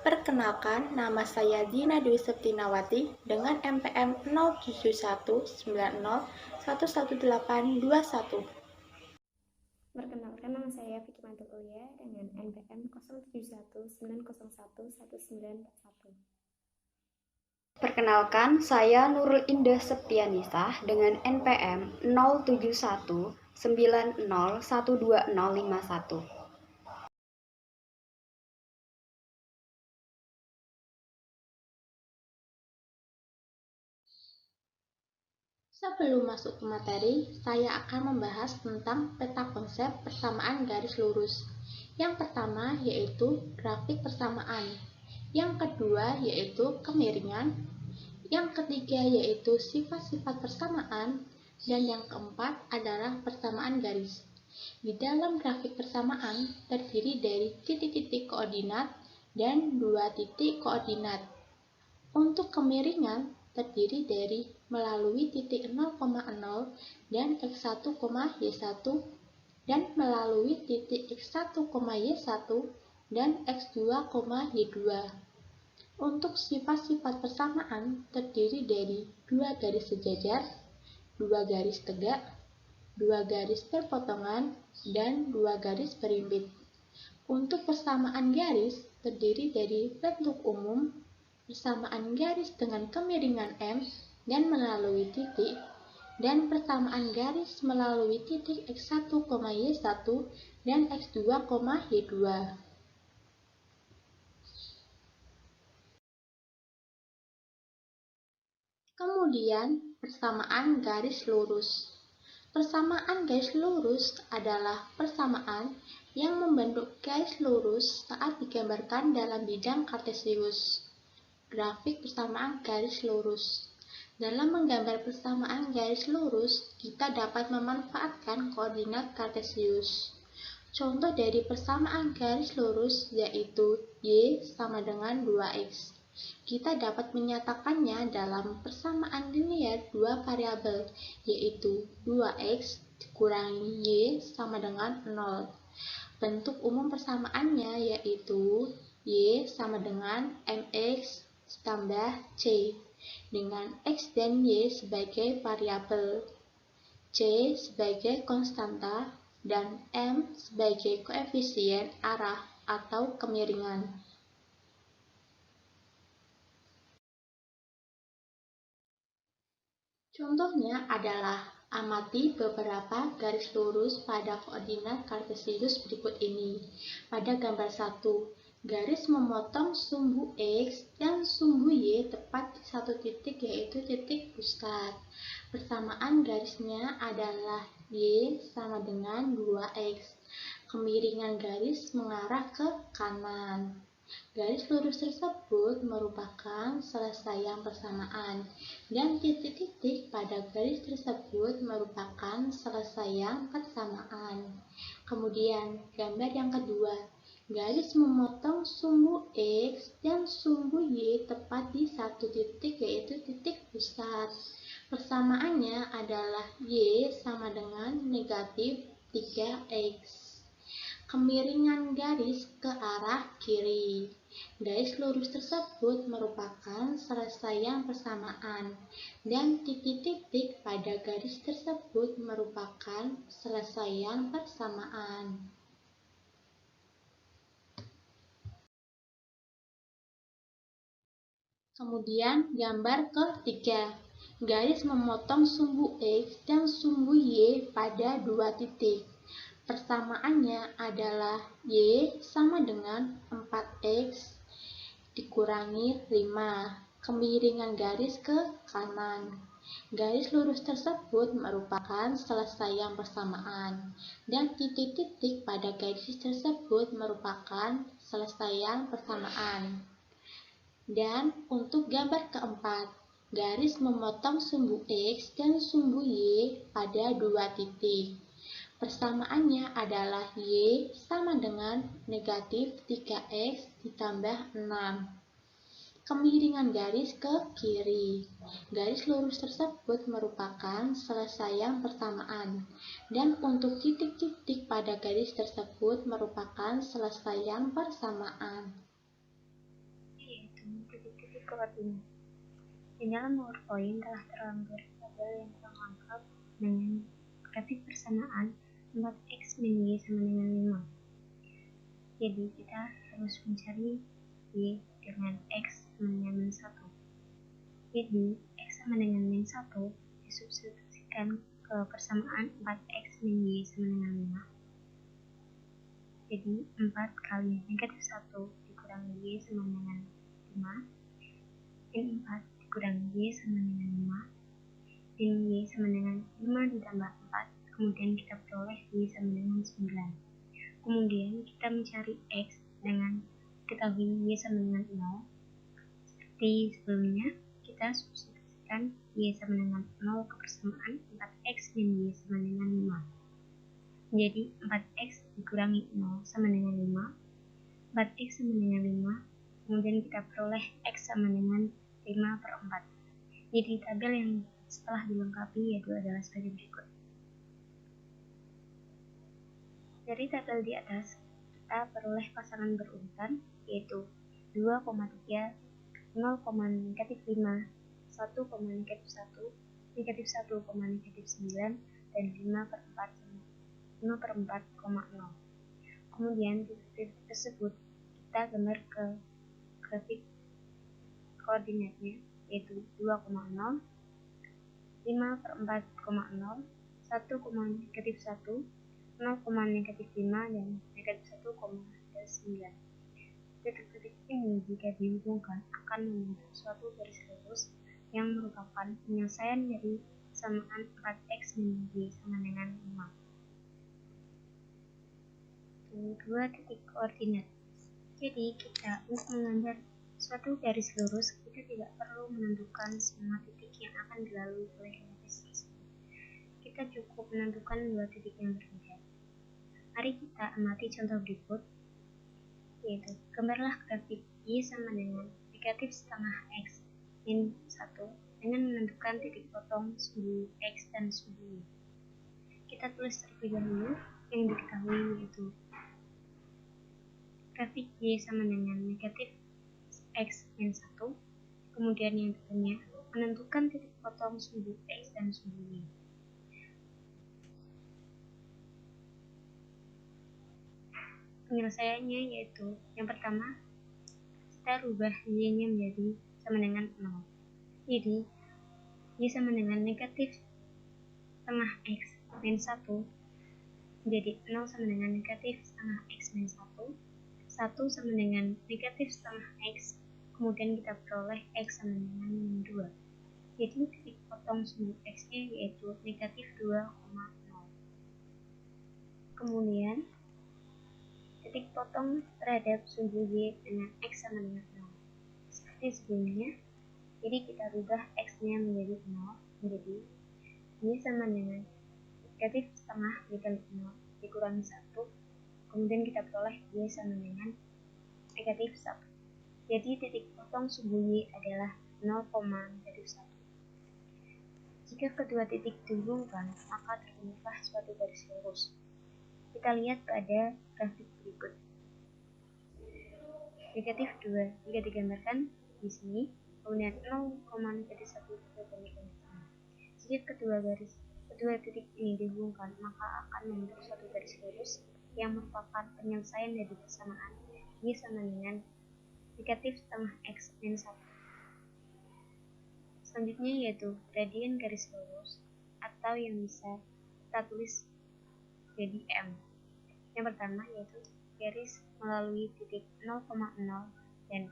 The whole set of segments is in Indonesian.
Perkenalkan, nama saya Dina Dwi Septinawati dengan NPM 0719011821. Perkenalkan, nama saya Vicky Mantul Ulia dengan NPM 0719011941. Perkenalkan, saya Nurul Indah Septianisah dengan NPM 0719012051. Sebelum masuk ke materi, saya akan membahas tentang peta konsep persamaan garis lurus. Yang pertama yaitu grafik persamaan, yang kedua yaitu kemiringan, yang ketiga yaitu sifat-sifat persamaan, dan yang keempat adalah persamaan garis. Di dalam grafik persamaan terdiri dari titik-titik koordinat dan dua titik koordinat. Untuk kemiringan terdiri dari melalui titik 0,0 dan x1, y1 dan melalui titik x1, y1 dan x2, y2. Untuk sifat-sifat persamaan terdiri dari dua garis sejajar, dua garis tegak, dua garis perpotongan, dan dua garis berimpit. Untuk persamaan garis terdiri dari bentuk umum, persamaan garis dengan kemiringan M dan melalui titik, dan persamaan garis melalui titik x1, y1 dan x2, y2. Kemudian, persamaan garis lurus. Persamaan garis lurus adalah persamaan yang membentuk garis lurus saat digambarkan dalam bidang kartesius. Grafik persamaan garis lurus. Dalam menggambar persamaan garis lurus, kita dapat memanfaatkan koordinat kartesius. Contoh dari persamaan garis lurus yaitu y sama dengan 2x. Kita dapat menyatakannya dalam persamaan linear dua variabel, yaitu 2x dikurangi y sama dengan 0. Bentuk umum persamaannya yaitu y sama dengan mx ditambah c, dengan x dan y sebagai variabel, c sebagai konstanta, dan m sebagai koefisien arah atau kemiringan. Contohnya adalah amati beberapa garis lurus pada koordinat kartesius berikut ini. Pada gambar 1, garis memotong sumbu X dan sumbu Y tepat di satu titik yaitu titik pusat. Persamaan garisnya adalah Y sama dengan 2X. Kemiringan garis mengarah ke kanan. Garis lurus tersebut merupakan selesaian persamaan, dan titik-titik pada garis tersebut merupakan selesaian persamaan. Kemudian, gambar yang kedua, garis memotong sumbu X dan sumbu Y tepat di satu titik yaitu titik pusat. Persamaannya adalah Y sama dengan negatif 3X. Kemiringan garis ke arah kiri. Garis lurus tersebut merupakan selesaian persamaan, dan titik-titik pada garis tersebut merupakan selesaian persamaan. Kemudian gambar ketiga, garis memotong sumbu X dan sumbu Y pada dua titik. Persamaannya adalah Y sama dengan 4X dikurangi 5. Kemiringan garis ke kanan. Garis lurus tersebut merupakan selesaian persamaan, dan titik-titik pada garis tersebut merupakan selesaian persamaan. Dan untuk gambar keempat, garis memotong sumbu X dan sumbu Y pada dua titik. Persamaannya adalah Y sama dengan negatif 3X ditambah 6. Kemiringan garis ke kiri. Garis lurus tersebut merupakan selesaian persamaan, dan untuk titik-titik pada garis tersebut merupakan selesaian persamaan. mencari titik-titik koordinat. Di dalam PowerPoint telah terlampir tabel yang kurang lengkap dengan grafik persamaan 4x min y sama dengan 5. Jadi kita harus mencari y dengan x sama dengan min 1. Jadi x sama dengan min 1 disubstitusikan ke persamaan 4x min y sama dengan 5. Jadi 4 kali negatif 1 dikurangi y sama dengan 5. Min 4 dikurangi y sama dengan 5. Min y sama dengan 5 ditambah 4. Kemudian kita peroleh y sama dengan 9. Kemudian kita mencari x dengan ketahui y sama dengan 0. Seperti sebelumnya, kita substitusikan y sama dengan 0 ke persamaan 4x min y sama dengan 5. Jadi 4x dikurangi 0 sama dengan 5. 4x sama dengan 5. Kemudian kita peroleh x sama dengan 5/4. Jadi tabel yang setelah dilengkapi yaitu adalah sebagai berikut. Dari tabel di atas, kita peroleh pasangan berurutan yaitu 2,3, 0,-5, 1,-1, -1,-9, dan 5/4,0. Kemudian titik tersebut kita gambar ke grafik koordinatnya yaitu 2,0, 5/4,0, 1,-1, 0,-5, dan -1,9. Titik-titik ini jika dihubungkan akan membentuk suatu garis lurus yang merupakan penyelesaian dari persamaan 4x min y sama dengan 5. Dua titik koordinat. Jadi kita untuk menggambar suatu garis lurus, kita tidak perlu menentukan semua titik yang akan dilalui oleh garis tersebut. Kita cukup menentukan dua titik yang berbeda. Mari kita amati contoh berikut, yaitu gambarlah grafik y sama dengan negatif setengah x min 1 dengan menentukan titik potong sumbu x dan sumbu y. Kita tulis terlebih dahulu yang diketahui yaitu grafik y sama dengan negatif x min 1. Kemudian yang kedua, menentukan titik potong sumbu x dan sumbu y. Penyelesaiannya yaitu yang pertama, kita rubah y-nya menjadi sama dengan 0. Jadi y sama dengan negatif setengah x min 1 menjadi 0 sama dengan negatif setengah x min 1. 1 sama dengan negatif setengah x, kemudian kita peroleh x sama dengan min 2. Jadi titik potong sumbu x-nya yaitu negatif 2,0. Kemudian titik potong terhadap sumbu y dengan x sama dengan 0. Seperti sebelumnya, jadi kita rubah x-nya menjadi 0, menjadi y sama dengan negatif setengah dikali 0 dikurangi 1. Kemudian kita peroleh y sama dengan negatif 1. Jadi titik potong sumbu y adalah 0,-1. Jika kedua titik dihubungkan, maka terbentuklah suatu garis lurus. Kita lihat pada grafik berikut. Negatif 2 jika digambarkan di sini, kemudian 0,-1 jika digambarkan di sini. Jika kedua titik ini dihubungkan, maka akan membentuk suatu garis lurus yang merupakan penyelesaian dari persamaan y sama dengan negatif setengah x min 1. Selanjutnya yaitu gradien garis lurus atau yang bisa kita tulis jadi M. Yang pertama yaitu garis melalui titik 0,0 dan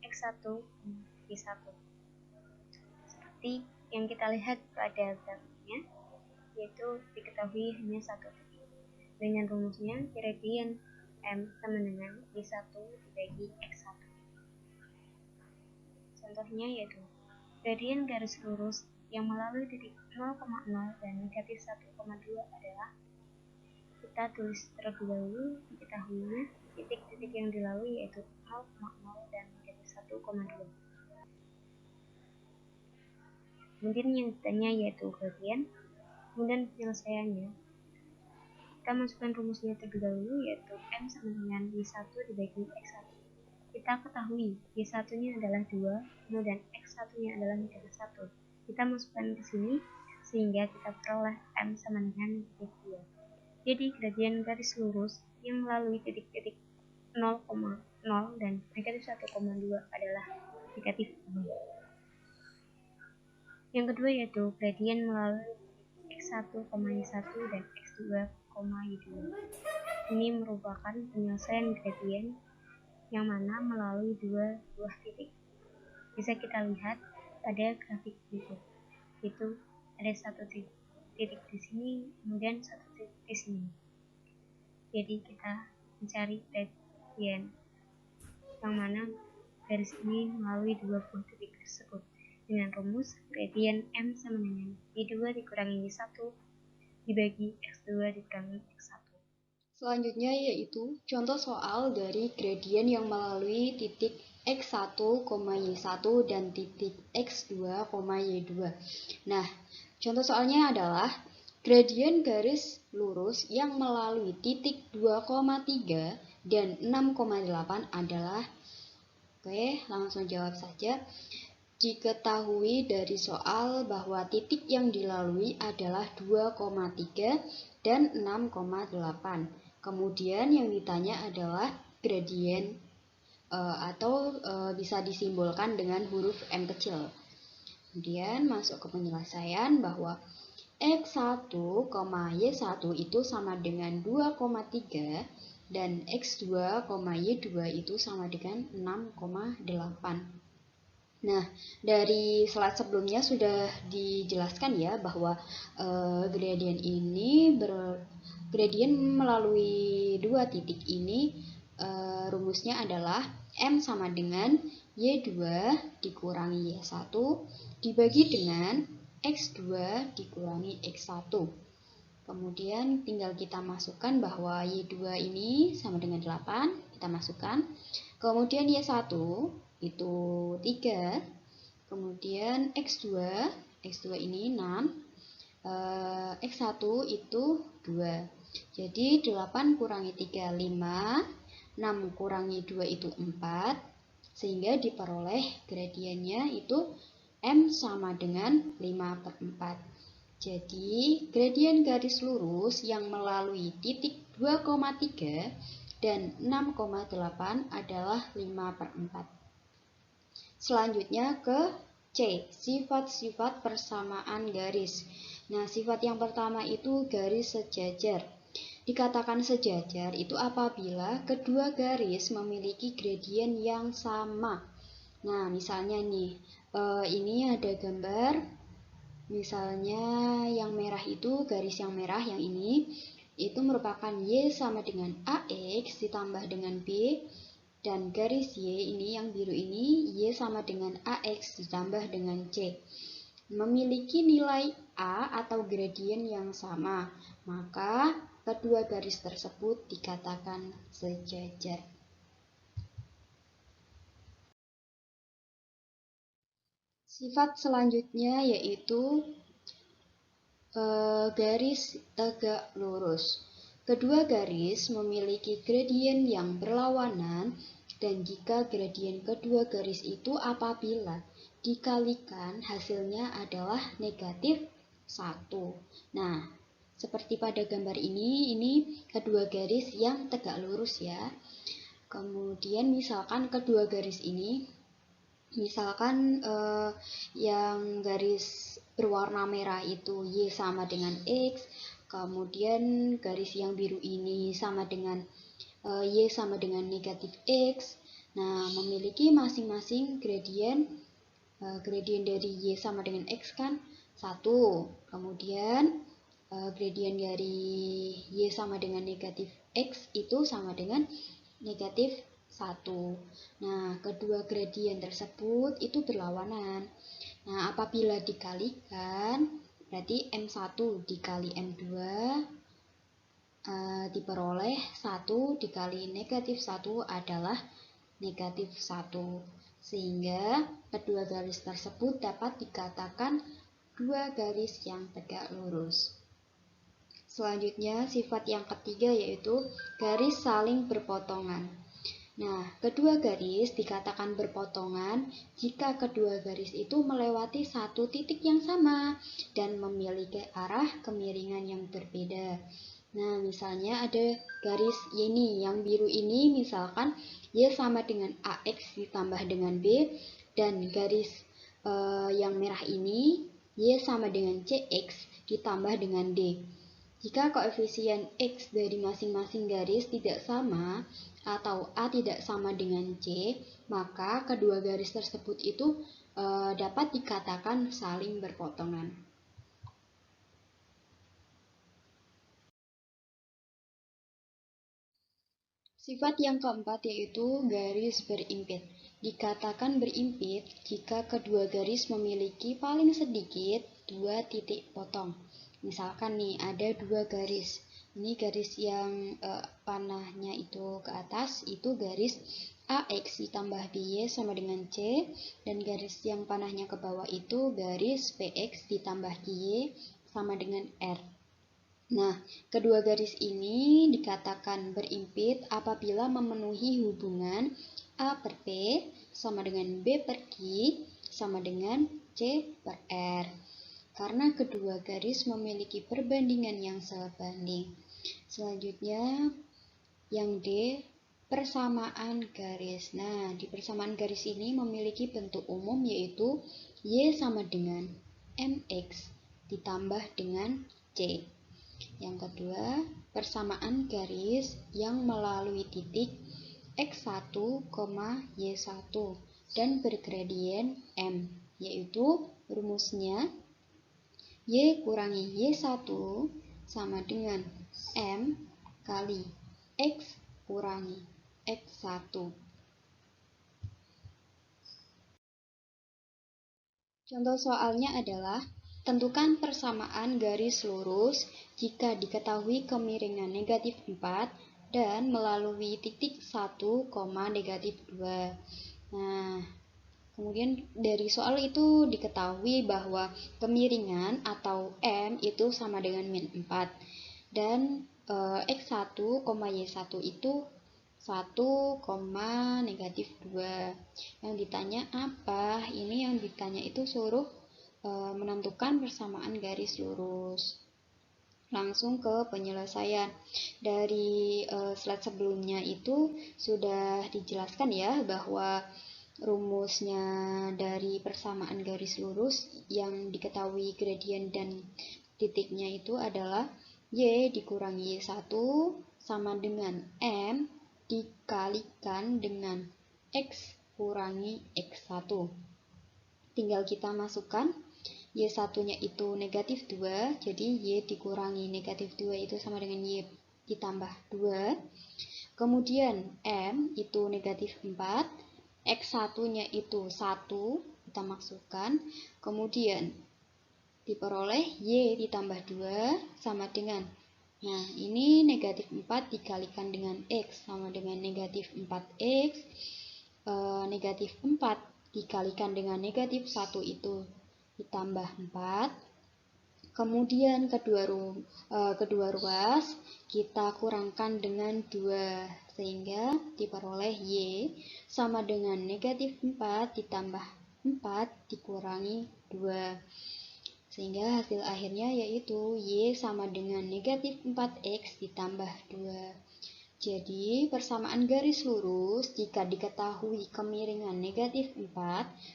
x1 y1. Seperti yang kita lihat pada grafiknya, yaitu diketahui hanya satu titik. Dengan rumusnya, gradien M sama dengan y1 dibagi x1. Contohnya yaitu gradien garis lurus yang melalui titik 0,0 dan negatif 1,2 adalah, kita tulis terlebih dahulu diketahuinya titik-titik yang dilalui yaitu 0,0 dan negatif 1,2. Kemudian yang ditanya yaitu gradien. Kemudian penyelesaiannya, kita masukkan rumusnya terlebih dahulu yaitu M sama dengan y1 dibagi x1. Kita Kita ketahui Y1-nya adalah 2, kemudian X1-nya adalah negatif 1. Kita masukkan ke sini, sehingga kita peroleh M sama dengan negatif 2. Jadi gradien garis lurus yang melalui titik-titik 0,0 dan negatif 1,2 adalah negatif 2. Yang kedua yaitu gradien melalui X1, Y1 dan X2, Y2. Ini merupakan penyelesaian gradien yang mana melalui dua buah titik. Bisa kita lihat pada grafik berikut. Itu ada satu titik di sini, kemudian satu titik di sini. Jadi kita mencari gradien yang mana garis ini melalui dua buah titik tersebut dengan rumus gradien M sama dengan Y2 dikurangi Y1 dibagi X2 dikurangi X1. Selanjutnya yaitu contoh soal dari gradien yang melalui titik X1, Y1 dan titik X2, Y2. Nah, contoh soalnya adalah gradien garis lurus yang melalui titik 2,3 dan 6,8 adalah, oke, langsung jawab saja. Diketahui dari soal bahwa titik yang dilalui adalah 2,3 dan 6,8. Kemudian yang ditanya adalah gradien atau bisa disimbolkan dengan huruf M kecil. Kemudian masuk ke penyelesaian bahwa X1, Y1 itu sama dengan 2,3 dan X2, Y2 itu sama dengan 6,8. Nah, dari slide sebelumnya sudah dijelaskan ya bahwa gradien ini gradien melalui dua titik ini rumusnya adalah M sama dengan Y2 dikurangi Y1 dibagi dengan X2 dikurangi X1. Kemudian tinggal kita masukkan bahwa Y2 ini sama dengan 8, kita masukkan. Kemudian Y1 itu 3, kemudian X2 ini 6, X1 itu 2. Jadi 8 kurangi 3, 5, 6 kurangi 2 itu 4, sehingga diperoleh gradiennya itu M sama dengan 5/4. Jadi gradien garis lurus yang melalui titik 2,3 dan 6,8 adalah 5/4. Selanjutnya ke C, sifat-sifat persamaan garis. Nah, sifat yang pertama itu garis sejajar. Dikatakan sejajar itu apabila kedua garis memiliki gradien yang sama. Nah, misalnya nih, ini ada gambar, misalnya yang merah itu, garis yang merah yang ini, itu merupakan Y sama dengan AX ditambah dengan B, dan garis Y ini yang biru ini Y sama dengan AX ditambah dengan C. Memiliki nilai A atau gradien yang sama, maka kedua garis tersebut dikatakan sejajar. Sifat selanjutnya yaitu garis tegak lurus. Kedua garis memiliki gradien yang berlawanan, dan jika gradien kedua garis itu apabila dikalikan hasilnya adalah negatif 1. Nah, seperti pada gambar ini kedua garis yang tegak lurus ya. Kemudian misalkan kedua garis ini, misalkan yang garis berwarna merah itu Y sama dengan X, kemudian garis yang biru ini sama dengan Y sama dengan negatif X. Nah, memiliki masing-masing gradien dari Y sama dengan X kan 1. Kemudian gradien dari Y sama dengan negatif X itu sama dengan negatif 1. Nah, kedua gradien tersebut itu berlawanan. Nah, apabila dikalikan, berarti M1 dikali M2 diperoleh 1 dikali negatif 1 adalah negatif 1. Sehingga kedua garis tersebut dapat dikatakan dua garis yang tegak lurus. Selanjutnya, sifat yang ketiga yaitu garis saling berpotongan. Nah, kedua garis dikatakan berpotongan jika kedua garis itu melewati satu titik yang sama dan memiliki arah kemiringan yang berbeda. Nah, misalnya ada garis ini, yang biru ini misalkan Y sama dengan AX ditambah dengan B, dan garis yang merah ini Y sama dengan CX ditambah dengan D. Jika koefisien X dari masing-masing garis tidak sama atau A tidak sama dengan C, maka kedua garis tersebut itu dapat dikatakan saling berpotongan. Sifat yang keempat yaitu garis berimpit. Dikatakan berimpit jika kedua garis memiliki paling sedikit dua titik potong. Misalkan nih ada dua garis. Ini garis yang panahnya itu ke atas itu garis AX ditambah BY sama dengan C, dan garis yang panahnya ke bawah itu garis PX ditambah GY sama dengan R. Nah, kedua garis ini dikatakan berimpit apabila memenuhi hubungan A per P sama dengan B per Q sama dengan C per R. Karena kedua garis memiliki perbandingan yang sebanding. Selanjutnya, yang D, persamaan garis. Nah, di persamaan garis ini memiliki bentuk umum yaitu Y sama dengan MX ditambah dengan C. Yang kedua, persamaan garis yang melalui titik X1, Y1 dan bergradien M, yaitu rumusnya Y kurangi Y1 sama dengan M kali X kurangi X1. Contoh soalnya adalah tentukan persamaan garis lurus jika diketahui kemiringan negatif 4 dan melalui titik 1, negatif 2. Nah, kemudian dari soal itu diketahui bahwa kemiringan atau M itu sama dengan min 4 dan X1, Y1 itu 1, negatif 2. Yang ditanya apa? Ini yang ditanya itu suruh menentukan persamaan garis lurus. Langsung ke penyelesaian. Dari slide sebelumnya itu sudah dijelaskan ya bahwa rumusnya dari persamaan garis lurus yang diketahui gradien dan titiknya itu adalah Y dikurangi Y1 sama dengan M dikalikan dengan X kurangi X1. Tinggal kita masukkan Y1-nya itu negatif 2, jadi Y dikurangi negatif 2 itu sama dengan Y ditambah 2. Kemudian M itu negatif 4, X1-nya itu 1, kita masukkan. Kemudian diperoleh Y ditambah 2 sama dengan, nah ini negatif 4 dikalikan dengan X sama dengan negatif 4X. Negatif 4 dikalikan dengan negatif 1 itu ditambah 4. Kemudian kedua ruas kita kurangkan dengan 2 sehingga diperoleh Y sama dengan negatif 4 ditambah 4 dikurangi 2. Sehingga hasil akhirnya yaitu Y sama dengan negatif 4X ditambah 2. Jadi, persamaan garis lurus jika diketahui kemiringan negatif 4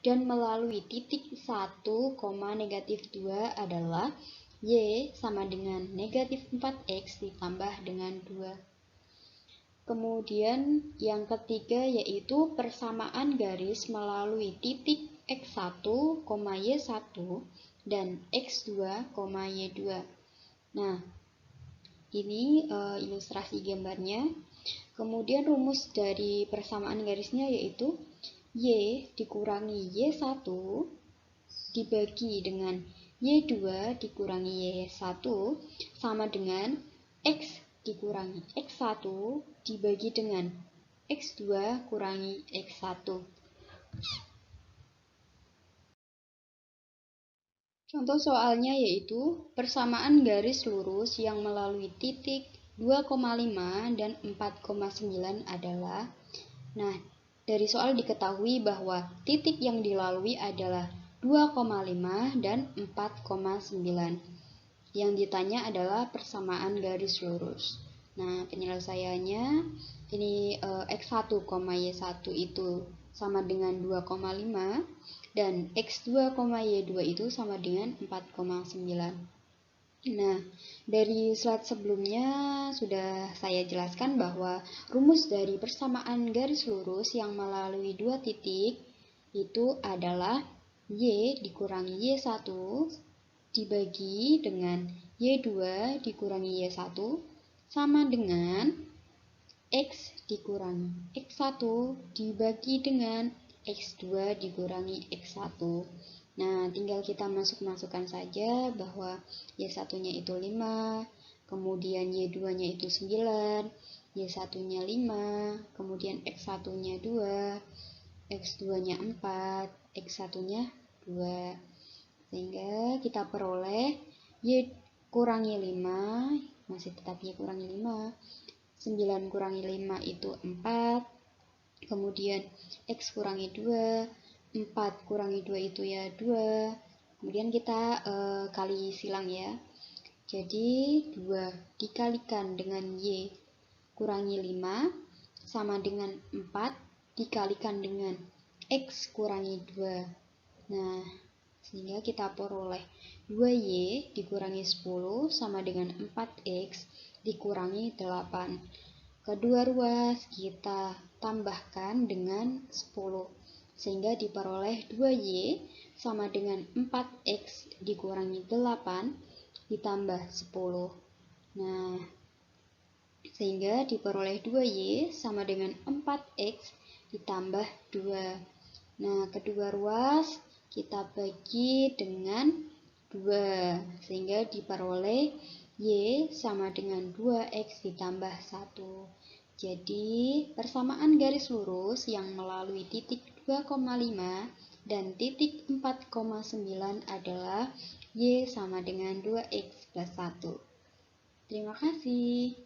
dan melalui titik 1, negatif 2 adalah Y sama dengan negatif 4X ditambah dengan 2. Kemudian yang ketiga yaitu persamaan garis melalui titik X1, Y1 dan X2, Y2. Nah, ini ilustrasi gambarnya. Kemudian rumus dari persamaan garisnya yaitu Y dikurangi Y1 dibagi dengan Y2 dikurangi Y1 sama dengan X dikurangi X1 dibagi dengan X2 kurangi X1. Contoh soalnya yaitu persamaan garis lurus yang melalui titik 2,5 dan 4,9 adalah Nah, dari soal diketahui bahwa titik yang dilalui adalah 2,5 dan 4,9. Yang ditanya adalah persamaan garis lurus. Nah, penyelesaiannya ini X1, Y1 itu sama dengan 2,5 dan X2, Y2 itu sama dengan 4,9. Nah, dari slide sebelumnya sudah saya jelaskan bahwa rumus dari persamaan garis lurus yang melalui dua titik itu adalah Y dikurangi Y1 dibagi dengan Y2 dikurangi Y1 sama dengan X dikurangi X1 dibagi dengan X2 dikurangi X1. Nah, tinggal kita masukkan saja bahwa Y1-nya itu 5, kemudian Y2-nya itu 9, Y1-nya 5, kemudian X1-nya 2, X2-nya 4, X1-nya 2. Sehingga kita peroleh Y kurangi 5, masih tetap Y kurangi 5, 9 kurangi 5 itu 4, kemudian X kurangi 2, 4 kurangi 2 itu ya 2, kemudian kita kali silang ya. Jadi 2 dikalikan dengan Y kurangi 5 sama dengan 4 dikalikan dengan X kurangi 2. Nah, sehingga kita peroleh 2Y dikurangi 10 sama dengan 4X dikurangi 8. Kedua ruas kita tambahkan dengan 10, sehingga diperoleh 2Y sama dengan 4X dikurangi 8 ditambah 10. Nah, sehingga diperoleh 2Y sama dengan 4X ditambah 2. Nah, kedua ruas kita bagi dengan 2, sehingga diperoleh Y sama dengan 2X ditambah 1. Jadi, persamaan garis lurus yang melalui titik 2,5 dan titik 4,9 adalah Y sama dengan 2X plus 1. Terima kasih.